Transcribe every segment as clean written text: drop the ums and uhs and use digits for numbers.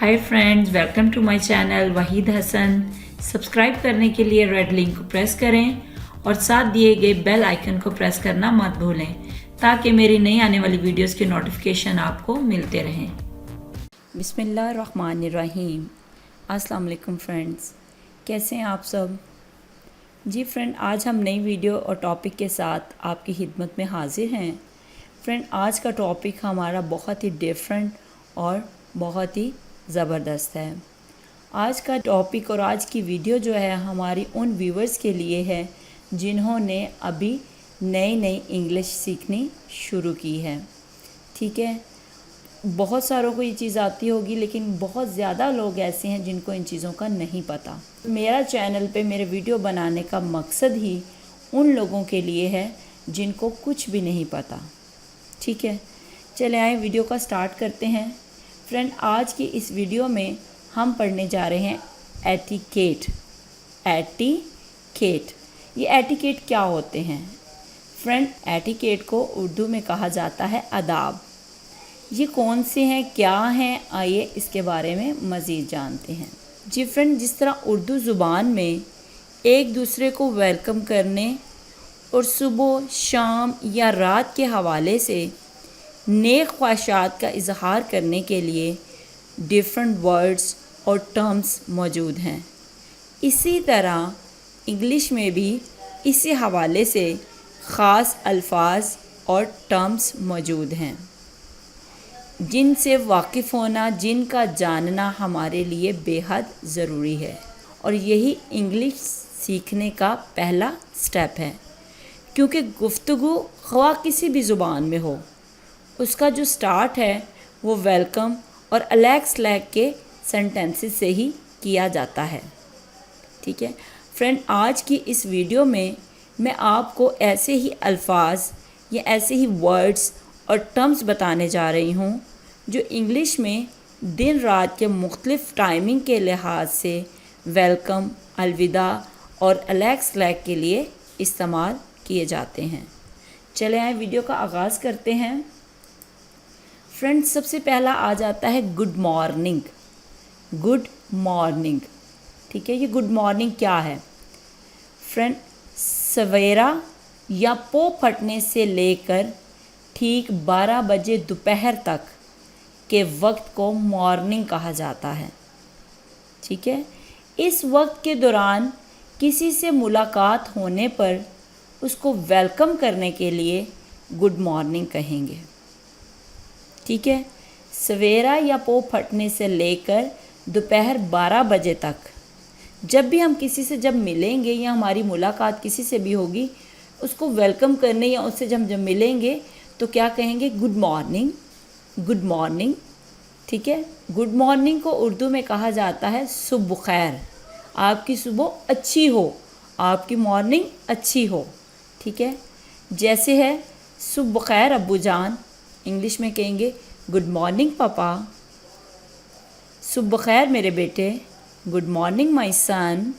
Hi friends, welcome to my channel Waheed Hasan. Subscribe करने के लिए रेड लिंक को प्रेस करें और साथ दिए गए बेल आइकन को प्रेस करना मत भूलें ताकि मेरी नई आने वाली वीडियोस के नोटिफिकेशन आपको मिलते रहें। बिस्मिल्लाहिर्रहमानिर्रहीम। अस्सलाम वालेकुम फ्रेंड्स, कैसे हैं आप सब? जी फ्रेंड, आज हम नई वीडियो और टॉपिक के साथ आपकी खिदमत में हाजिर हैं। फ्रेंड, आज का टॉपिक हमारा बहुत ही डिफरेंट और बहुत ही ज़बरदस्त है। आज का टॉपिक और आज की वीडियो जो है हमारी उन व्यूवर्स के लिए है जिन्होंने अभी नई इंग्लिश सीखनी शुरू की है। ठीक है, बहुत सारों को ये चीज़ आती होगी लेकिन बहुत ज़्यादा लोग ऐसे हैं जिनको इन चीज़ों का नहीं पता। मेरा चैनल पे मेरे वीडियो बनाने का मकसद ही उन लोगों के लिए है जिनको कुछ भी नहीं पता। ठीक है, चले आए वीडियो का स्टार्ट करते हैं। फ्रेंड, आज की इस वीडियो में हम पढ़ने जा रहे हैं एटिकेट। ये एटिकेट क्या होते हैं? फ्रेंड, एटिकेट को उर्दू में कहा जाता है आदाब। ये कौन से हैं, क्या हैं, आइए इसके बारे में मज़ीद जानते हैं। जी फ्रेंड, जिस तरह उर्दू ज़ुबान में एक दूसरे को वेलकम करने और सुबह, शाम या रात के हवाले से नेक ख्वाहिशात का इजहार करने के लिए डिफरेंट वर्ड्स और टर्म्स मौजूद हैं, इसी तरह इंग्लिश में भी इसी हवाले से ख़ास अल्फाज और टर्म्स मौजूद हैं जिनसे वाकिफ़ होना, जिनका जानना हमारे लिए बेहद ज़रूरी है और यही इंग्लिश सीखने का पहला स्टेप है। क्योंकि गुफ्तगू ख्वाह किसी भी ज़ुबान में हो, उसका जो स्टार्ट है वो वेलकम और अलैक्स लैक के सेंटेंसेस से ही किया जाता है। ठीक है फ्रेंड, आज की इस वीडियो में मैं आपको ऐसे ही अल्फाज या ऐसे ही वर्ड्स और टर्म्स बताने जा रही हूँ जो इंग्लिश में दिन रात के मुख्तलिफ़ टाइमिंग के लिहाज से वेलकम, अलविदा और अलैक्स लैक के लिए इस्तेमाल किए जाते हैं। चले आए वीडियो का आगाज़ करते हैं। फ्रेंड्स, सबसे पहला आ जाता है गुड मॉर्निंग। गुड मॉर्निंग, ठीक है, ये गुड मॉर्निंग क्या है? फ्रेंड, सवेरा या पो फटने से लेकर ठीक 12 बजे दोपहर तक के वक्त को मॉर्निंग कहा जाता है। ठीक है, इस वक्त के दौरान किसी से मुलाकात होने पर उसको वेलकम करने के लिए गुड मॉर्निंग कहेंगे। ठीक है, सवेरा या पो फटने से लेकर दोपहर 12 बजे तक जब भी हम किसी से जब मिलेंगे या हमारी मुलाकात किसी से भी होगी, उसको वेलकम करने या उससे जब मिलेंगे तो क्या कहेंगे? Good morning, good morning. ठीक है, गुड मॉर्निंग को उर्दू में कहा जाता है सुबह खैर। आपकी सुबह अच्छी हो, आपकी मॉर्निंग अच्छी हो। ठीक है, जैसे है सुबह खैर अब्बू जान, इंग्लिश में कहेंगे गुड मॉर्निंग पापा, सुबह खैर मेरे बेटे, गुड मॉर्निंग माय सन।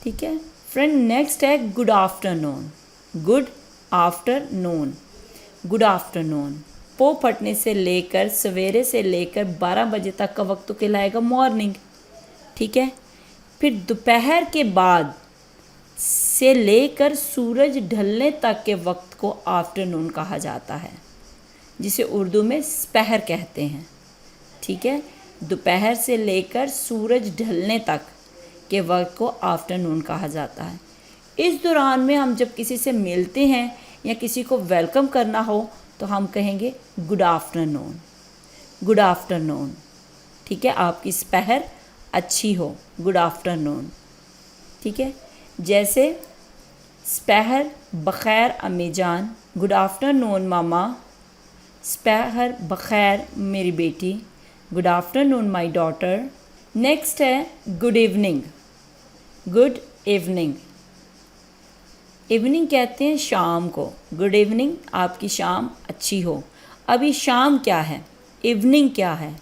ठीक है फ्रेंड, नेक्स्ट है good afternoon. Good afternoon, good afternoon पो फटने से लेकर सवेरे से लेकर 12 बजे तक का वक्त तो कहलाएगा मॉर्निंग। ठीक है, फिर दोपहर के बाद से लेकर सूरज ढलने तक के वक्त को आफ्टरनून कहा जाता है, जिसे उर्दू में स्पहर कहते हैं। ठीक है, दोपहर से लेकर सूरज ढलने तक के वक्त को आफ्टरनून कहा जाता है। इस दौरान में हम जब किसी से मिलते हैं या किसी को वेलकम करना हो तो हम कहेंगे गुड आफ्टरनून, गुड आफ्टरनून। ठीक है, आपकी स्पहर अच्छी हो, गुड आफ्टरनून। ठीक है, जैसे स्पहर बखैर अम्मी जान, गुड आफ्टरनून मामा, स्पहर बखैर मेरी बेटी, good afternoon my daughter. Next है good evening. Good evening, evening कहते हैं शाम को। गुड इवनिंग, आपकी शाम अच्छी हो। अभी शाम क्या है, इवनिंग क्या है?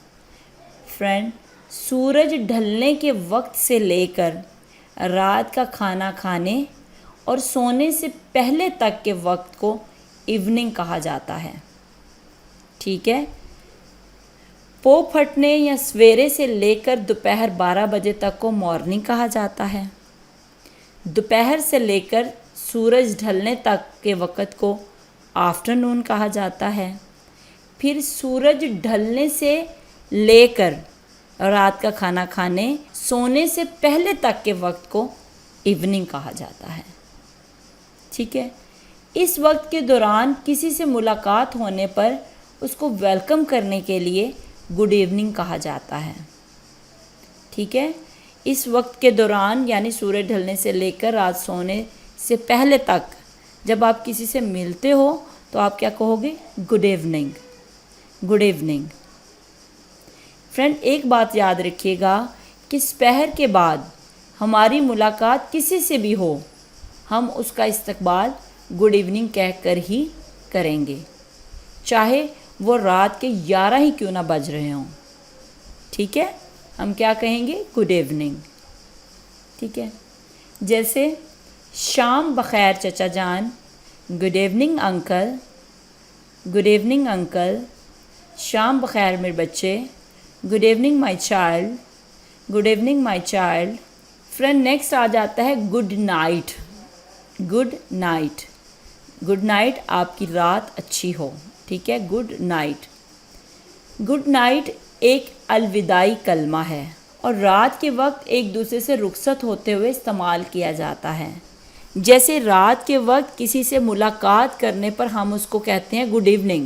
फ्रेंड, सूरज ढलने के वक्त से लेकर रात का खाना खाने और सोने से पहले तक के वक्त को इवनिंग कहा जाता है। ठीक है, پو پھٹنے یا سویرے سے لے کر دوپہر 12 بجے تک کو مارننگ کہا جاتا ہے۔ دوپہر سے لے کر سورج ڈھلنے تک کے وقت کو آفٹر نون کہا جاتا ہے۔ پھر سورج ڈھلنے سے لے کر رات کا کھانا کھانے سونے سے پہلے تک کے وقت کو ایوننگ کہا جاتا ہے۔ ٹھیک ہے، اس وقت کے دوران کسی سے ملاقات ہونے پر اس کو ویلکم کرنے کے لیے گڈ ایوننگ کہا جاتا ہے۔ ٹھیک ہے، اس وقت کے دوران یعنی سورج ڈھلنے سے لے کر رات سونے سے پہلے تک جب آپ کسی سے ملتے ہو تو آپ کیا کہو گے؟ Good evening, good evening. Friend ایک بات یاد رکھیے گا کہ سپہر کے بعد ہماری ملاقات کسی سے بھی ہو ہم اس کا استقبال گڈ ایوننگ کہہ کر ہی کریں گے، چاہے وہ رات کے 11 ہی کیوں نہ بج رہے ہوں۔ ٹھیک ہے، ہم کیا کہیں گے؟ Good evening. ٹھیک ہے، جیسے شام بخیر چچا جان، good evening uncle, good evening uncle, شام بخیر میرے بچے، good evening my child, good evening my child. Friend next آ جاتا ہے good night, good night, good night آپ کی رات اچھی ہو۔ ٹھیک ہے، گڈ نائٹ۔ گڈ نائٹ ایک الوداعی کلمہ ہے اور رات کے وقت ایک دوسرے سے رخصت ہوتے ہوئے استعمال کیا جاتا ہے۔ جیسے رات کے وقت کسی سے ملاقات کرنے پر ہم اس کو کہتے ہیں گڈ ایوننگ۔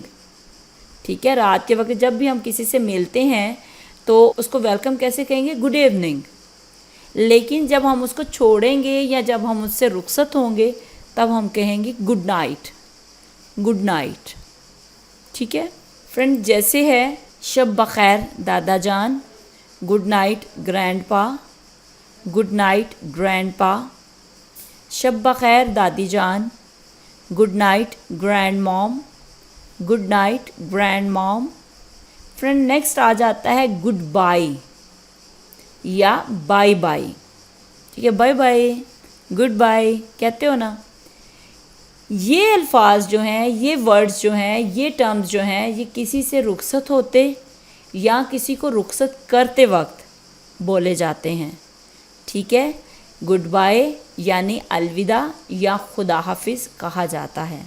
ٹھیک ہے، رات کے وقت جب بھی ہم کسی سے ملتے ہیں تو اس کو ویلکم کیسے کہیں گے؟ Good evening. لیکن جب ہم اس کو چھوڑیں گے یا جب ہم اس سے رخصت ہوں گے تب ہم کہیں گے گڈ نائٹ، گڈ نائٹ۔ ٹھیک ہے فرینڈ، جیسے ہے شب بخیر دادا جان، گڈ نائٹ گرینڈ پا، گڈ نائٹ گرینڈ پا۔ شب بخیر دادی جان، گڈ نائٹ گرینڈ موم، گڈ نائٹ گرینڈ موم۔ فرینڈ نیکسٹ آ جاتا ہے گڈ بائی یا بائی بائی۔ ٹھیک ہے، بائی بائی، گڈ بائی کہتے ہو نا۔ یہ الفاظ جو ہیں، یہ ورڈز جو ہیں، یہ ٹرمز جو ہیں، یہ کسی سے رخصت ہوتے یا کسی کو رخصت کرتے وقت بولے جاتے ہیں۔ ٹھیک ہے، گڈ بائی یعنی الوداع یا خدا حافظ کہا جاتا ہے۔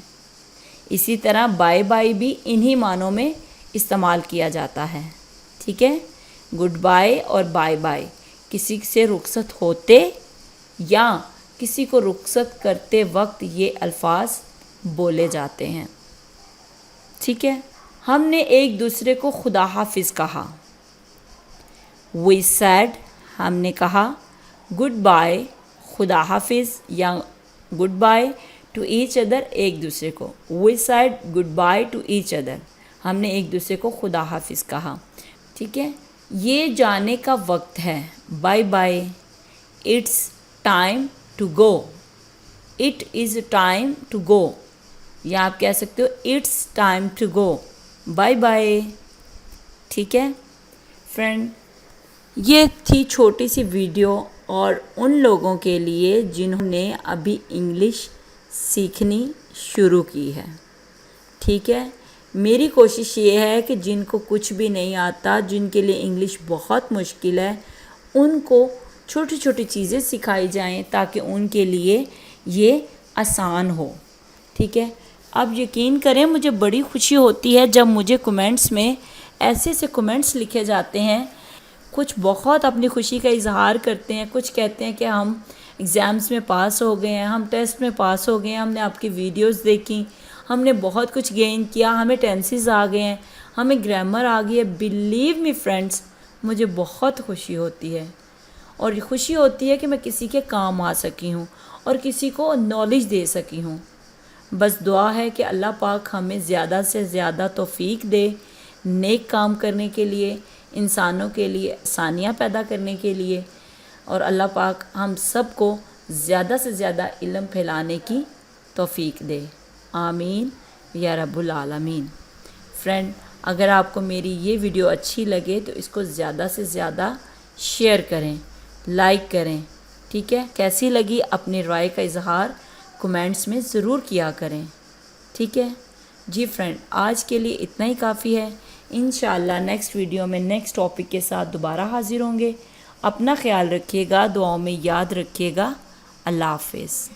اسی طرح بائی بائی بھی انہی معنوں میں استعمال کیا جاتا ہے۔ ٹھیک ہے، گڈ بائی اور بائی بائی کسی سے رخصت ہوتے یا کسی کو رخصت کرتے وقت یہ الفاظ بولے جاتے ہیں۔ ٹھیک ہے، ہم نے ایک دوسرے کو خدا حافظ کہا۔ We said، ہم نے کہا گڈ بائی، خدا حافظ یا good by two each other, ایک دوسرے کو۔ We said good by two each other, ہم نے ایک دوسرے کو خدا حافظ کہا۔ ٹھیک ہے، یہ جانے کا وقت ہے، bye bye, it's time to go, it is time to go, یا آپ کہہ سکتے ہو it's time to go, bye bye. ٹھیک ہے فرینڈ، یہ تھی چھوٹی سی ویڈیو اور ان لوگوں کے لیے جنہوں نے ابھی انگلش سیکھنی شروع کی ہے۔ ٹھیک ہے، میری کوشش یہ ہے کہ جن کو کچھ بھی نہیں آتا، جن کے لیے انگلش بہت مشکل ہے، ان کو چھوٹی چھوٹی چیزیں سکھائی جائیں تاکہ ان کے لیے یہ آسان ہو۔ ٹھیک ہے، اب یقین کریں مجھے بڑی خوشی ہوتی ہے جب مجھے کمنٹس میں ایسے سے کمنٹس لکھے جاتے ہیں۔ کچھ بہت اپنی خوشی کا اظہار کرتے ہیں، کچھ کہتے ہیں کہ ہم ایگزامس میں پاس ہو گئے ہیں، ہم ٹیسٹ میں پاس ہو گئے ہیں، ہم نے آپ کی ویڈیوز دیکھی، ہم نے بہت کچھ گین کیا، ہمیں ٹینسز آ گئے ہیں، ہمیں گرامر آ گئی ہے۔ بلیو می فرینڈس، مجھے بہت خوشی ہوتی ہے، اور یہ خوشی ہوتی ہے کہ میں کسی کے کام آ سکی ہوں اور کسی کو نالج دے سکی ہوں۔ بس دعا ہے کہ اللہ پاک ہمیں زیادہ سے زیادہ توفیق دے نیک کام کرنے کے لیے، انسانوں کے لیے آسانیاں پیدا کرنے کے لیے، اور اللہ پاک ہم سب کو زیادہ سے زیادہ علم پھیلانے کی توفیق دے، آمین یا رب العالمین۔ فرینڈ، اگر آپ کو میری یہ ویڈیو اچھی لگے تو اس کو زیادہ سے زیادہ شیئر کریں، لائک کریں۔ ٹھیک ہے، کیسی لگی اپنی رائے کا اظہار کمنٹس میں ضرور کیا کریں۔ ٹھیک ہے جی فرینڈ، آج کے لیے اتنا ہی کافی ہے۔ انشاءاللہ نیکسٹ ویڈیو میں نیکسٹ ٹاپک کے ساتھ دوبارہ حاضر ہوں گے. اپنا خیال رکھیے گا, دعاؤں میں یاد رکھیے گا. اللہ حافظ.